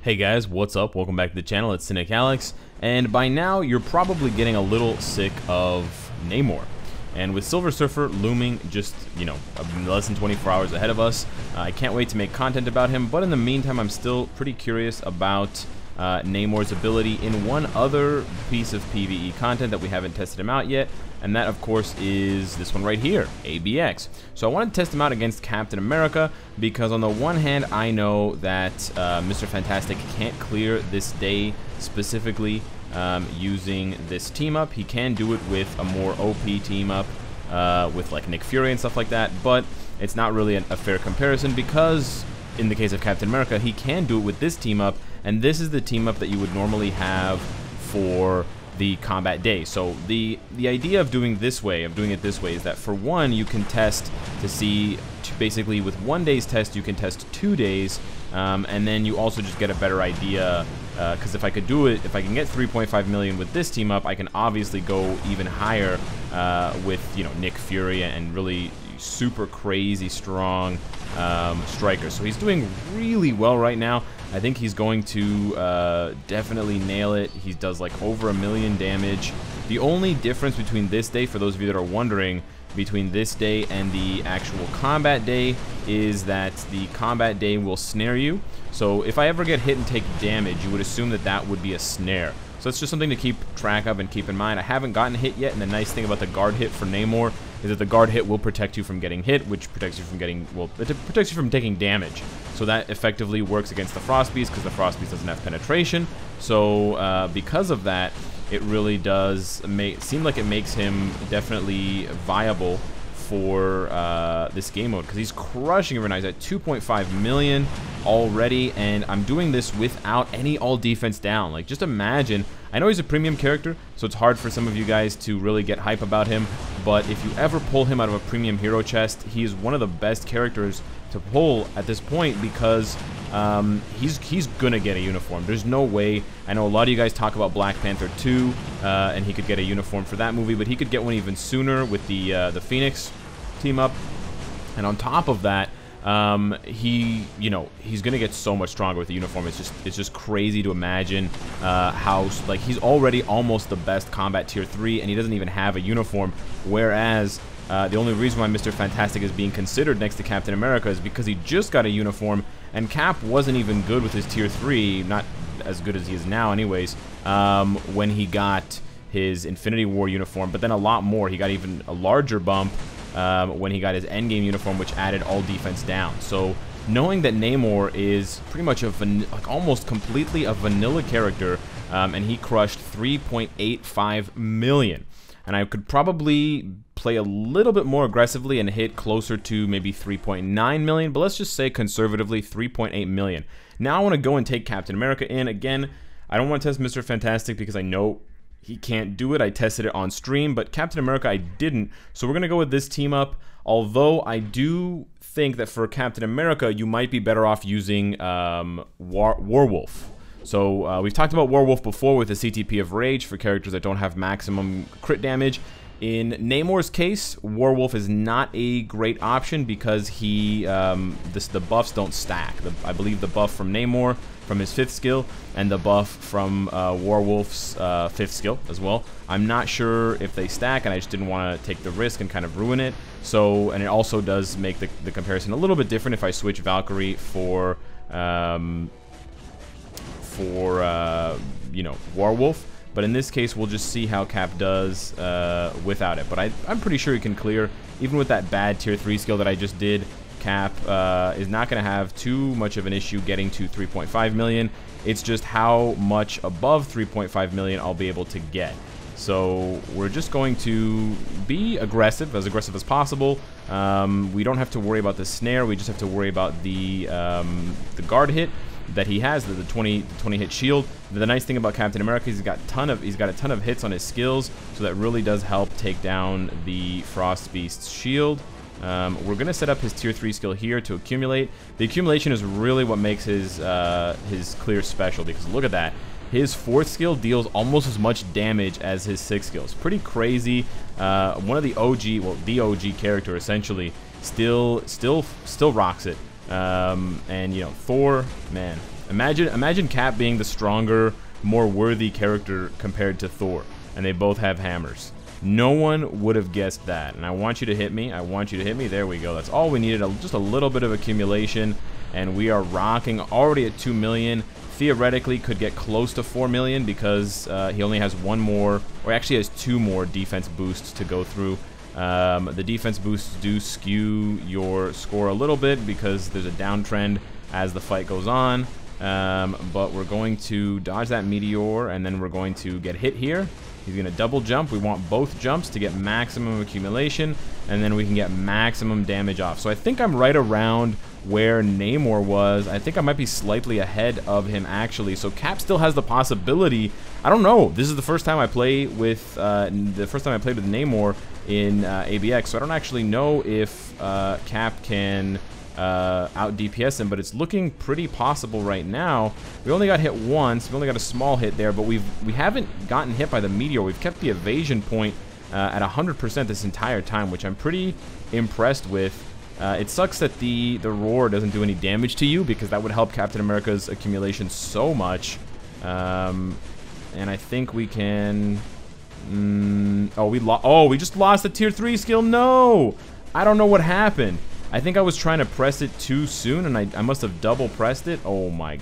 Hey guys, what's up? Welcome back to the channel. It's Cynicalex, and by now you're probably getting a little sick of Namor. And with Silver Surfer looming just, less than 24 hours ahead of us, I can't wait to make content about him, but in the meantime I'm still pretty curious about Namor's ability in one other piece of PvE content that we haven't tested him out yet, and that of course is this one right here, ABX. So I wanted to test him out against Captain America because on the one hand I know that Mr. Fantastic can't clear this day specifically using this team up. He can do it with a more OP team up with like Nick Fury and stuff like that, but it's not really a fair comparison because in the case of Captain America he can do it with this team up, and this is the team up that you would normally have for the combat day. So the idea of doing it this way is that for one, you can test to see, basically with 1 day's test you can test 2 days, and then you also just get a better idea, because if I could do it, if I can get 3.5 million with this team up, I can obviously go even higher with Nick Fury and really super crazy strong strikers. So he's doing really well right now. I think he's going to definitely nail it. He does like over 1 million damage. The only difference between this day, for those of you that are wondering, between this day and the actual combat day, is that the combat day will snare you. So if I ever get hit and take damage, you would assume that that would be a snare. So it's just something to keep track of and keep in mind. I haven't gotten hit yet, and the nice thing about the guard hit for Namor is that the guard hit will protect you from getting hit, which protects you from getting, well, it protects you from taking damage. So that effectively works against the Frost Beast because the Frost Beast doesn't have penetration. So because of that, it really does seem like it makes him definitely viable for this game mode, because he's crushing everyone. He's at 2.5 million already, and I'm doing this without any all defense down. Like, just imagine, I know he's a premium character, so it's hard for some of you guys to really get hype about him, but if you ever pull him out of a premium hero chest, he is one of the best characters to pull at this point, because he's gonna get a uniform. There's no way. I know a lot of you guys talk about Black Panther 2, and he could get a uniform for that movie, but he could get one even sooner with the Phoenix team up. And on top of that, he's gonna get so much stronger with the uniform. It's just crazy to imagine how, like, he's already almost the best combat tier 3, and he doesn't even have a uniform, whereas the only reason why Mr. Fantastic is being considered next to Captain America is because he just got a uniform, and Cap wasn't even good with his tier 3, not as good as he is now anyways, when he got his Infinity War uniform, but then a lot more. He got even a larger bump when he got his Endgame uniform, which added all defense down. So knowing that Namor is pretty much almost completely a vanilla character, and he crushed 3.85 million. And I could probably play a little bit more aggressively and hit closer to maybe 3.9 million, but let's just say conservatively 3.8 million. Now I want to go and take Captain America in. Again, I don't want to test Mr. Fantastic because I know he can't do it. I tested it on stream, but Captain America I didn't. So we're going to go with this team up, although I do think that for Captain America you might be better off using Werewolf. So we've talked about Werewolf before with the CTP of Rage for characters that don't have maximum crit damage. In Namor's case, Werewolf is not a great option because the buffs don't stack. I believe the buff from Namor from his 5th skill and the buff from Werewolf's 5th skill as well, I'm not sure if they stack, and I just didn't want to take the risk and kind of ruin it. So, and it also does make the comparison a little bit different if I switch Valkyrie for Werewolf. But in this case, we'll just see how Cap does without it. But I'm pretty sure he can clear, even with that bad tier 3 skill that I just did. Cap is not going to have too much of an issue getting to 3.5 million. It's just how much above 3.5 million I'll be able to get. So we're just going to be aggressive as possible. We don't have to worry about the snare. We just have to worry about the guard hit that he has, the 20 hit shield. The nice thing about Captain America is he's got a ton of hits on his skills, so that really does help take down the Frost Beast's shield. We're gonna set up his tier 3 skill here to accumulate. The accumulation is really what makes his clear special, because look at that. His 4th skill deals almost as much damage as his 6th skill. It's pretty crazy. One of the the OG character essentially still rocks it. And you know, Thor, man, Imagine Cap being the stronger, more worthy character compared to Thor, and they both have hammers. No one would have guessed that. And I want you to hit me. I want you to hit me. There we go. That's all we needed. Just a little bit of accumulation, and we are rocking. Already at 2 million. Theoretically, could get close to 4 million because he only has one more, or actually has 2 more defense boosts to go through. The defense boosts do skew your score a little bit because there's a downtrend as the fight goes on. But we're going to dodge that meteor, and then we're going to get hit here. He's going to double jump. We want both jumps to get maximum accumulation, and then we can get maximum damage off. So I think I'm right around where Namor was. I think I might be slightly ahead of him, actually. So Cap still has the possibility. I don't know. This is the first time I play with Namor in ABX, so I don't actually know if Cap can out DPS him, but it's looking pretty possible right now. We only got hit once. We only got a small hit there, but we haven't gotten hit by the meteor. We've kept the evasion point at 100% this entire time, which I'm pretty impressed with. It sucks that the roar doesn't do any damage to you, because that would help Captain America's accumulation so much. And I think we can... we just lost the tier 3 skill. No! I don't know what happened. I think I was trying to press it too soon, and I must have double pressed it. Oh my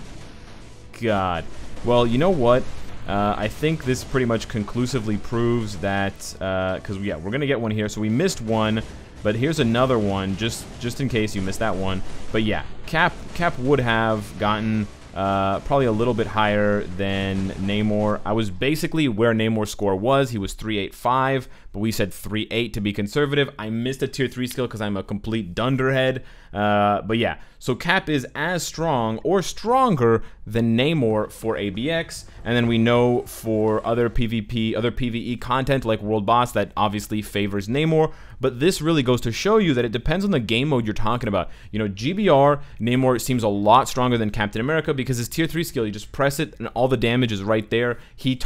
god. Well, you know what? I think this pretty much conclusively proves that, because yeah, we're gonna get one here. So we missed one, but here's another one, just in case you missed that one. But yeah, Cap would have gotten probably a little bit higher than Namor. I was basically where Namor's score was. He was 385, but we said 38 to be conservative. I missed a tier 3 skill because I'm a complete dunderhead. But yeah, so Cap is as strong or stronger than Namor for ABX, and then we know for other PvP, other PvE content like World Boss, that obviously favors Namor. But this really goes to show you that it depends on the game mode you're talking about. You know, GBR, Namor seems a lot stronger than Captain America because his tier 3 skill, you just press it and all the damage is right there. He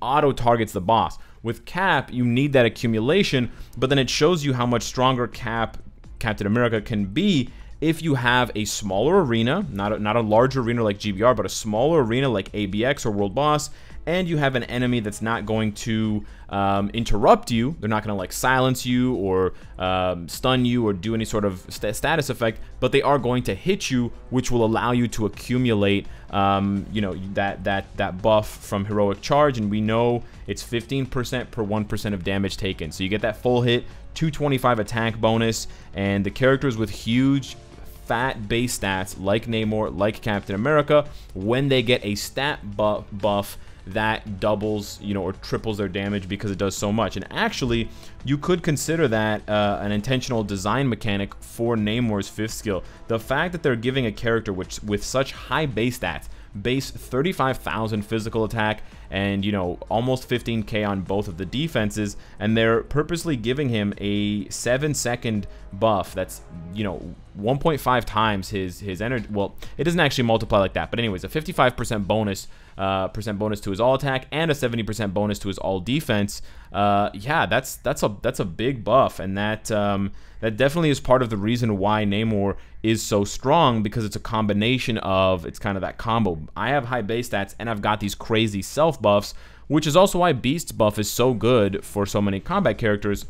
auto-targets the boss. With Cap, you need that accumulation, but then it shows you how much stronger Captain America can be if you have a smaller arena, not a large arena like GBR, but a smaller arena like ABX or World Boss, and you have an enemy that's not going to interrupt you. They're not going to like silence you or stun you or do any sort of status effect, but they are going to hit you, which will allow you to accumulate you know, that buff from heroic charge. And we know it's 15% per 1% of damage taken, so you get that full hit, 225 attack bonus, and the characters with huge fat base stats like Namor, like Captain America, when they get a stat buff that doubles, you know, or triples their damage because it does so much. And actually, you could consider that an intentional design mechanic for Namor's 5th skill. The fact that they're giving a character with such high base stats, base 35,000 physical attack, and, you know, almost 15k on both of the defenses, and they're purposely giving him a 7-second buff that's, you know, 1.5 times his energy. Well, it doesn't actually multiply like that, but anyways, a 55% bonus to his all attack and a 70% bonus to his all defense. Yeah, that's a big buff, and that definitely is part of the reason why Namor is so strong, because it's a combination of, it's kind of that combo. I have high base stats and I've got these crazy self buffs, which is also why Beast's buff is so good for so many combat characters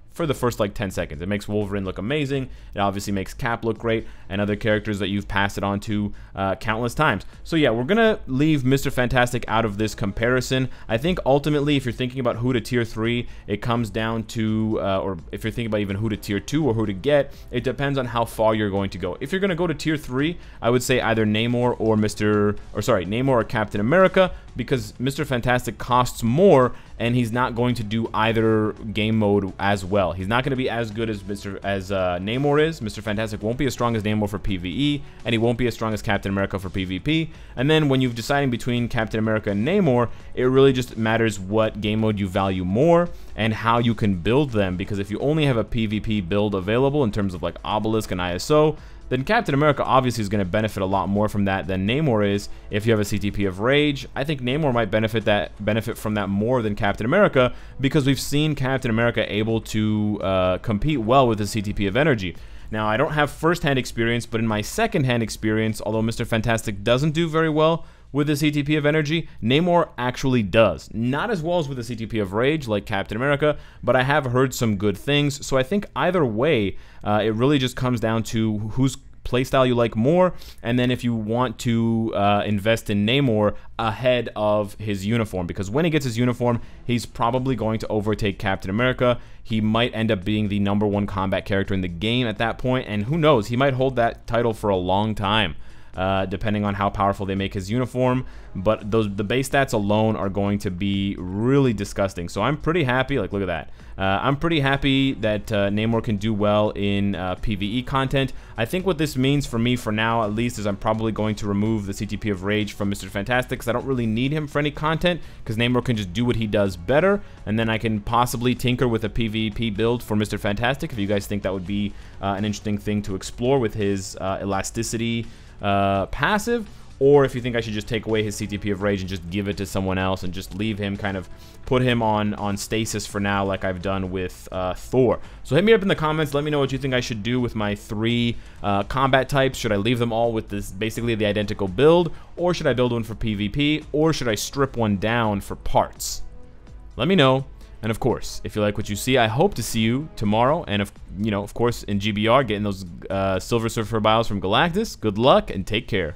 for the first like 10 seconds. It makes Wolverine look amazing. It obviously makes Cap look great, and other characters that you've passed it on to countless times. So yeah, we're gonna leave Mr. Fantastic out of this comparison. I think ultimately, if you're thinking about who to tier 3, it comes down to, or if you're thinking about even who to tier 2 or who to get, it depends on how far you're going to go. If you're gonna go to tier 3, I would say either Namor or Namor or Captain America, because Mr. Fantastic costs more, and he's not going to do either game mode as well. He's not going to be as good as Namor is. Mr. Fantastic won't be as strong as Namor for PvE, and he won't be as strong as Captain America for PvP. And then when you're deciding between Captain America and Namor, it really just matters what game mode you value more and how you can build them, because if you only have a PvP build available in terms of like Obelisk and ISO, then Captain America obviously is going to benefit a lot more from that than Namor is. If you have a CTP of Rage, I think Namor might benefit from that more than Captain America, because we've seen Captain America able to compete well with the CTP of Energy. Now, I don't have first-hand experience, but in my second-hand experience, although Mr. Fantastic doesn't do very well with the CTP of Energy, Namor actually does. Not as well as with the CTP of Rage, like Captain America, but I have heard some good things. So I think either way, it really just comes down to whose playstyle you like more, and then if you want to invest in Namor ahead of his uniform, because when he gets his uniform, he's probably going to overtake Captain America. He might end up being the #1 combat character in the game at that point, and who knows, he might hold that title for a long time. Depending on how powerful they make his uniform, but the base stats alone are going to be really disgusting. So I'm pretty happy, like look at that. I'm pretty happy that Namor can do well in PvE content. I think what this means for me for now, at least, is I'm probably going to remove the CTP of Rage from Mr. Fantastic, because I don't really need him for any content, because Namor can just do what he does better, and then I can possibly tinker with a PvP build for Mr. Fantastic, if you guys think that would be an interesting thing to explore with his elasticity passive, or if you think I should just take away his CTP of Rage and just give it to someone else and just leave him, kind of put him on stasis for now, like I've done with Thor. So hit me up in the comments, let me know what you think I should do with my 3 combat types. Should I leave them all with this basically the identical build, or should I build one for PvP, or should I strip one down for parts? Let me know. And of course, if you like what you see, I hope to see you tomorrow. And of course, in GBR, getting those Silver Surfer bios from Galactus. Good luck and take care.